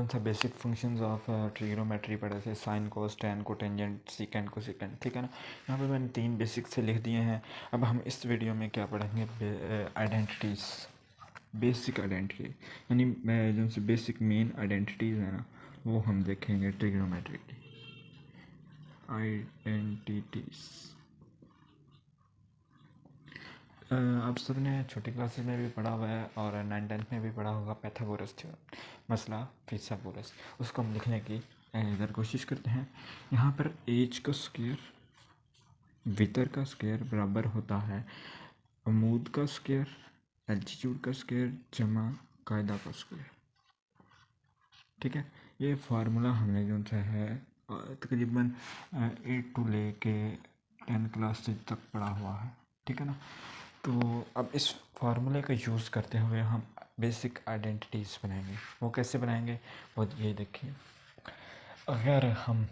जो सा basic functions of trigonometry पढ़े थे, sine cos tan cotangent secant cosecant, ठीक है ना। यहाँ पे मैंने 3 बेसिक से लिख दिए हैं। अब हम इस वीडियो में क्या पढ़ेंगे, आइडेंटिटीज़, बेसिक आइडेंटिटी, यानी जो से बेसिक मेन आइडेंटिटीज़ है ना, वो हम देखेंगे ट्रिग्नोमेट्री की आइडेंटिटीज़। आप सबने छोटी क्लासेस में भी पढ़ा हुआ है और 9th-10th में भी पढ़ा होगा पैथागोरस थ्योरम, मसला फिथागोरस। उसको हम लिखने की इधर कोशिश करते हैं। यहाँ पर एच का स्क्वायर, वितर का स्क्वायर बराबर होता है अमूद का स्क्वायर, एल्टीट्यूड का स्क्वायर जमा कायदा का स्क्वायर, ठीक है। ये फार्मूला हमने जो सा है तकरीबन 8 to लेके 10 क्लास तक पढ़ा हुआ है, ठीक है ना। तो अब इस फार्मूले का यूज़ करते हुए हम बेसिक आइडेंटिटीज़ बनाएंगे। वो कैसे बनाएंगे, वो ये देखिए। अगर हम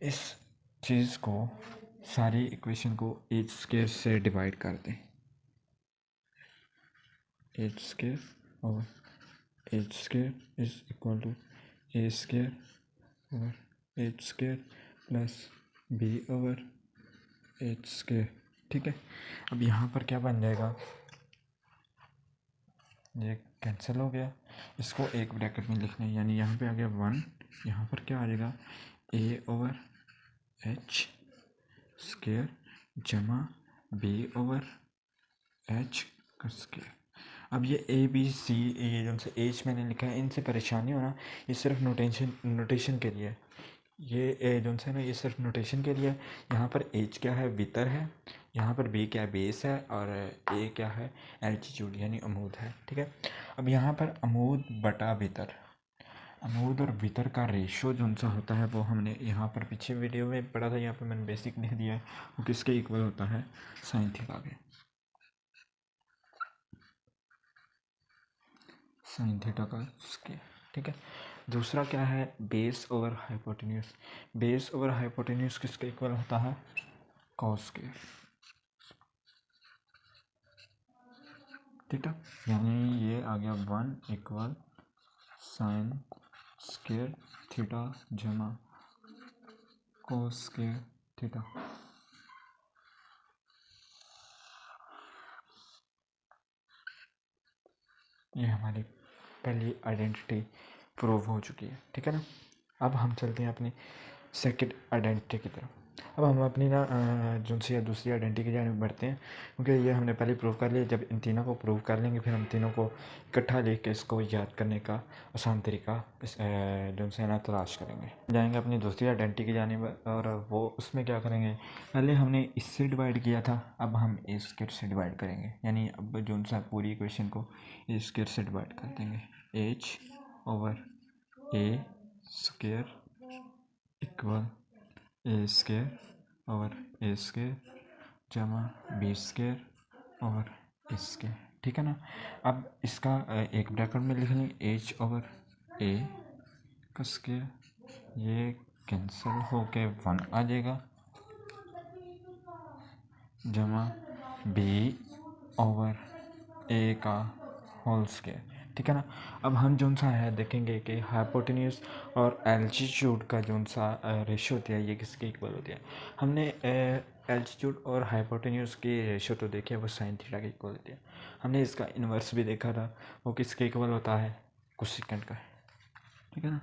इस चीज़ को, सारी इक्वेशन को एच स्क्वायर से डिवाइड कर दें, एच स्क्वायर और H square is equal to A square over H square plus B over H square, ठीक है। अब यहाँ पर क्या बन जाएगा, ये कैंसिल हो गया, इसको एक ब्रैकेट में लिखना है, यानी यहाँ पे आ गया 1, यहाँ पर क्या आ जाएगा ए ओवर एच स्क्वायर जमा बी ओवर एच का स्क्वायर। अब ये ए बी सी, ये जो से एच मैंने लिखा है, इनसे परेशानी होना, ये सिर्फ नोटेशन के लिए, ये जो है ना, ये सिर्फ नोटेशन के लिए। यहाँ पर एच क्या है, वितर है, यहाँ पर बी क्या है, बेस है, और ए क्या है, एल्टीट्यूड यानी अमूद है, ठीक है। अब यहाँ पर अमूद बटा वितर, अमूद और वितर का रेशो जो सा होता है वो हमने यहाँ पर पीछे वीडियो में पढ़ा था, यहाँ पर मैंने बेसिक लिख दिया है। वो किसके इक्वल होता है, साइन थीटा के, साइन थीटा का स्क्वायर, ठीक है। दूसरा क्या है, base over hypotenuse, base over hypotenuse किसके इक्वल होता है, कॉस स्क्वायर, ठीक है। यानी ये आ गया 1 इक्वल साइन स्क्वायर थीटा जमा कॉस स्क्वायर थीटा। ये हमारी पहली आइडेंटिटी प्रूव हो चुकी है, ठीक है ना। अब हम चलते हैं अपनी सेकंड आइडेंटिटी की तरफ। अब हम अपनी ना जो सी दूसरी आइडेंटिटी की जाने बढ़ते हैं, क्योंकि ये हमने पहले प्रूव कर लिया। जब इन तीनों को प्रूव कर लेंगे, फिर हम तीनों को इकट्ठा लेके इसको याद करने का आसान तरीका इस जो से ना तलाश करेंगे। जाएंगे अपनी दूसरी आइडेंटिटी की जाने, और वो उसमें क्या करेंगे, पहले हमने इससे डिवाइड किया था, अब हम ए स्क्वायर से डिवाइड करेंगे, यानी अब जो सा पूरी इक्वेशन को ए स्क्वायर से डिवाइड कर देंगे। एच ओवर ए स्क्वायर इक्वल ए स्क्वायर ओवर ए स्क्वायर जमा बी स्क्वायर ओवर ए स्क्वायर, ठीक है ना। अब इसका एक ब्रैकेट में लिख लें, एच ओवर ए का स्क्वायर, ये कैंसिल होके 1 आ जाएगा, जमा बी ओवर ए का होल स्क्वायर, ठीक है ना। अब हम जो सा है देखेंगे कि हाइपोटेन्यूस और एल्टीट्यूड का जो सा रेशो होती है, ये किसके इक्वल होती है। हमने एल्टीट्यूड और हाइपोटेन्यूस की रेशो तो देखी है, वो साइन थीटा के इक्वल होती है। हमने इसका इन्वर्स भी देखा था, वो किसके इक्वल होता है, कोसेकेंट का, ठीक है ना।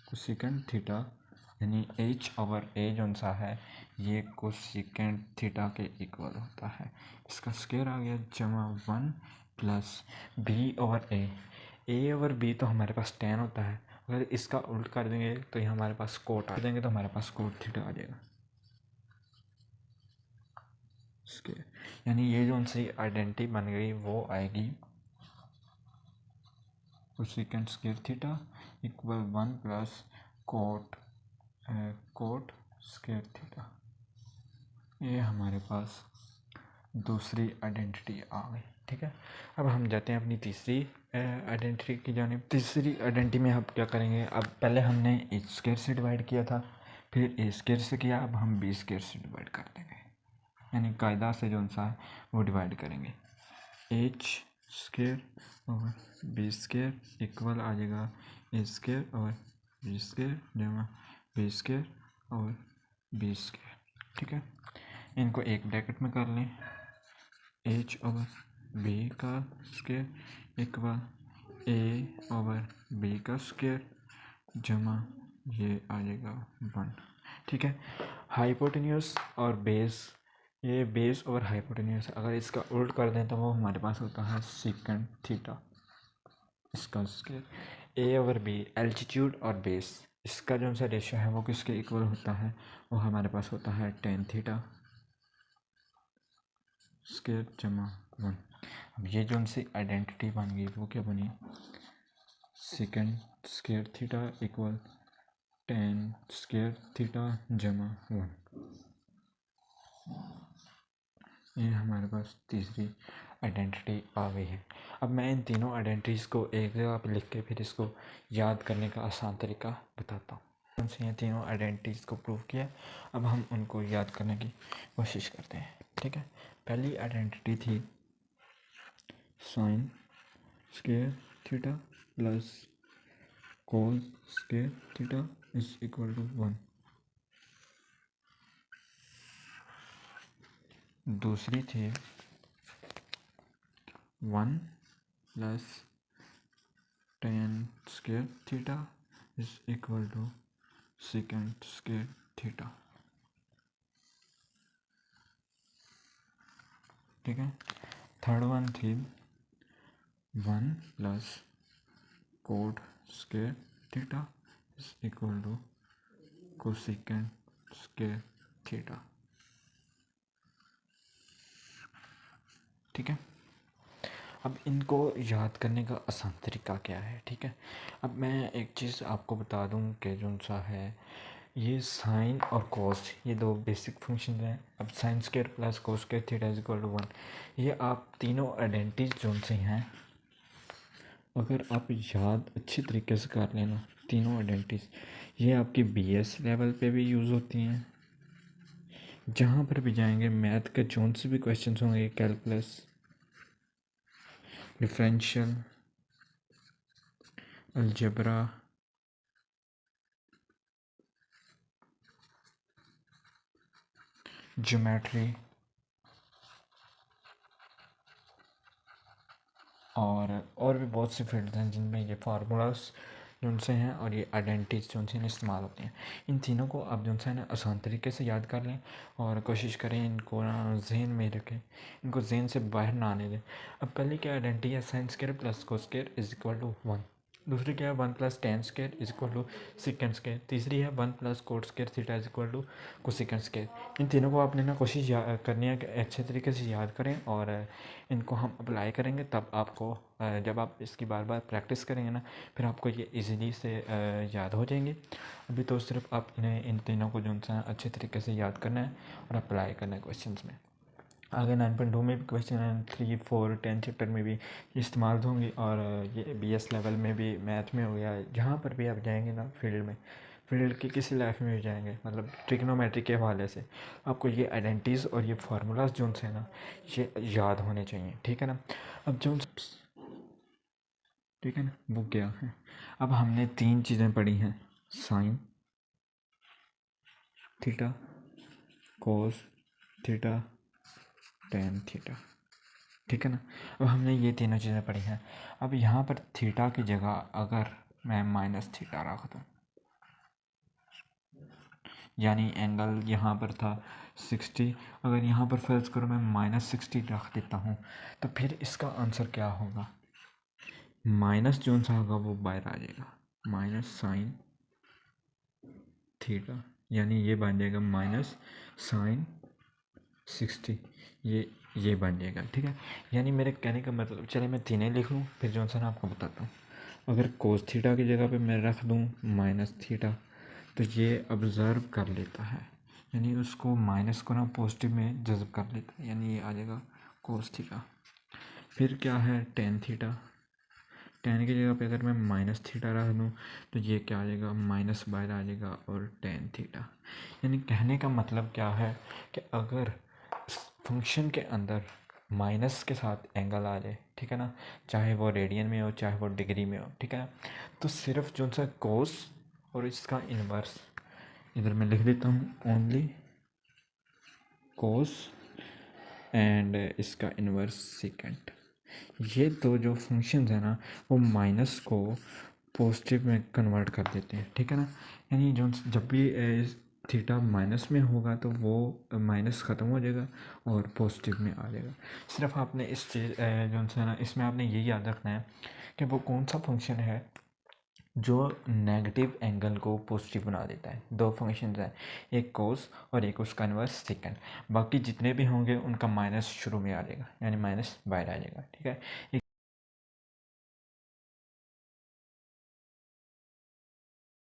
कोसेकेंट थीटा यानी एच ओवर ए जो सा है, ये कोसेकेंट थीटा के इक्वल होता है। इसका स्क्वायर आ गया जमा 1 प्लस बी ओवर ए ओवर बी तो हमारे पास टेन होता है, अगर इसका उल्ट कर देंगे तो ये हमारे पास कोट आ देंगे, तो हमारे पास कोट थीटा आ जाएगा स्क्वायर। यानी ये जो सी आइडेंटिटी बन गई वो आएगी cosecant square theta equal 1 plus cot square theta. ये हमारे पास दूसरी आइडेंटिटी आ गई, ठीक है। अब हम जाते हैं अपनी तीसरी आइडेंटिटी की जानिब। तीसरी आइडेंटिटी में हम क्या करेंगे, अब पहले हमने ए स्क्वायर से डिवाइड किया था, फिर ए स्क्वायर से किया, अब हम बी स्क्वायर से डिवाइड कर देंगे, यानी कायदा से जो सा है वो डिवाइड करेंगे। एच स्क्वायर और बी स्क्वायर इक्वल आ जाएगा ए स्क्वायर और बी स्क्वायर जमा बी स्क्वायर और बी स्क्वायर। ठीक है, इनको एक ब्रैकेट में कर लें, एच ओवर बी का स्क्वायर इक्वल ए ओवर बी का स्क्वायर जमा ये आ जाएगा 1। ठीक है, हाइपोटेन्यूस और बेस, ये बेस और हाइपोटेन्यूस, अगर इसका उल्ट कर दें तो वो हमारे पास होता है सेकंड थीटा, इसका स्क्वायर। ए ओवर बी एल्टीट्यूड और बेस, इसका जो सा रेशियो है वो किसके इक्वल होता है, वो हमारे पास होता है टेन थीटा स्क्वायर जमा 1। अब ये जो सी आइडेंटिटी बन गई वो क्या बनी, second square theta equal tan square theta जमा 1। ये हमारे पास तीसरी आइडेंटिटी आ गई है। अब मैं इन तीनों आइडेंटिटीज़ को एक जगह पर लिख के फिर इसको याद करने का आसान तरीका बताता हूँ। उनसे ये तीनों आइडेंटिटीज़ को प्रूव किया, अब हम उनको याद करने की कोशिश करते हैं। ठीक है, पहली आइडेंटिटी थी sine square theta plus cos square theta is equal to 1। दूसरी थी 1 plus tan square theta is equal to second square theta. ठीक है, थर्ड वन थी 1 plus cot square theta is equal to cosecant square theta. ठीक है, अब इनको याद करने का आसान तरीका क्या है। ठीक है, अब मैं एक चीज़ आपको बता दूं कि जो सा है ये साइन और कॉस, ये दो बेसिक फंक्शन हैं। अब sine square plus cos square theta is equal to 1, ये आप तीनों आइडेंटिटीज जो से हैं अगर आप याद अच्छी तरीके से कर लेना तीनों आइडेंटिटीज, ये आपकी बीएस लेवल पे भी यूज़ होती हैं, जहाँ पर भी जाएंगे मैथ के जोन से भी क्वेश्चन होंगे, कैलकुलस, डिफरेंशियल, अलजेब्रा, ज्योमेट्री और भी बहुत से फील्ड हैं जिनमें ये फार्मूलाज जो उनसे हैं और ये आइडेंटिटीज जो उनसे इस्तेमाल होती हैं। इन तीनों को आप जो है ना आसान तरीके से याद कर लें और कोशिश करें इनको ना जहन में रखें, इनको जहन से बाहर ना आने दें। अब पहले क्या आइडेंटिटी है, sine square plus cos square is equal to 1। दूसरी क्या है, 1 plus tan square is equal to second square. तीसरी है 1 plus cot square theta is equal to cosecant square. इन तीनों को आपने ना कोशिश करनी है कि अच्छे तरीके से याद करें और इनको हम अप्लाई करेंगे, तब आपको जब आप इसकी बार बार प्रैक्टिस करेंगे ना फिर आपको ये इजीली से याद हो जाएंगे। अभी तो सिर्फ आप इन्हें इन तीनों को जो है अच्छे तरीके से याद करना है और अप्लाई करना है क्वेश्चन में। आगे 9.2 में भी क्वेश्चन 3, 4, 10 चैप्टर में भी इस्तेमाल होंगी और ये बीएस लेवल में भी, मैथ में हो गया, जहाँ पर भी आप जाएंगे ना फील्ड में, फील्ड की किसी लाइफ में भी जाएंगे, मतलब ट्रिग्नोमेट्री के हवाले से आपको ये आइडेंटिटीज़ और ये फार्मूलाज जो है ना ये याद होने चाहिए। ठीक है ना, अब जो ठीक है ना वो क्या है, अब हमने तीन चीज़ें पढ़ी हैं, sine theta, cos theta, tan theta. ठीक है ना, अब हमने ये तीनों चीज़ें पढ़ी हैं। अब यहाँ पर थीटा की जगह अगर मैं माइनस थीटा रख दूँ, यानी एंगल यहाँ पर था 60, अगर यहाँ पर फर्ज करो मैं -60 रख देता हूँ तो फिर इसका आंसर क्या होगा, माइनस जो सा होगा वो बाहर आ जाएगा, माइनस साइन थीटा, यानी ये बन जाएगा माइनस साइन 60, ये बन जाएगा। ठीक है, यानी मेरे कहने का मतलब, चले मैं तीनों लिख लूँ फिर जो सा ना आपको बताता हूँ। अगर कोस थीटा की जगह पे मैं रख दूँ माइनस थीटा तो ये ऑब्ज़र्व कर लेता है, यानी उसको माइनस को ना पॉजिटिव में जज़ब कर लेता है, यानी ये आ जाएगा कोस थीटा। फिर क्या है टेन थीटा, टेन की जगह पे अगर मैं माइनस थीटा रख दूँ तो ये क्या आ जाएगा, माइनस बाहर आ जाएगा और टेन थीटा। यानी कहने का मतलब क्या है कि अगर फंक्शन के अंदर माइनस के साथ एंगल आ जाए, ठीक है ना, चाहे वो रेडियन में हो चाहे वो डिग्री में हो, ठीक है ना, तो सिर्फ जो सा कोस और इसका इन्वर्स, इधर मैं लिख देता हूँ ओनली कोस एंड इसका इन्वर्स सेकेंड, ये दो जो फंक्शंस है ना वो माइनस को पॉजिटिव में कन्वर्ट कर देते हैं, ठीक है ना। यानी जो जब भी थीटा माइनस में होगा तो वो माइनस ख़त्म हो जाएगा और पॉजिटिव में आ जाएगा। सिर्फ आपने इस चीज़ जो है ना इसमें आपने यही याद रखना है कि वो कौन सा फंक्शन है जो नेगेटिव एंगल को पॉजिटिव बना देता है। दो फंक्शंस हैं, एक कोस और एक उसका इन्वर्स सेकंड, बाकी जितने भी होंगे उनका माइनस शुरू में आ जाएगा, यानी माइनस बाहर आ जाएगा, ठीक है।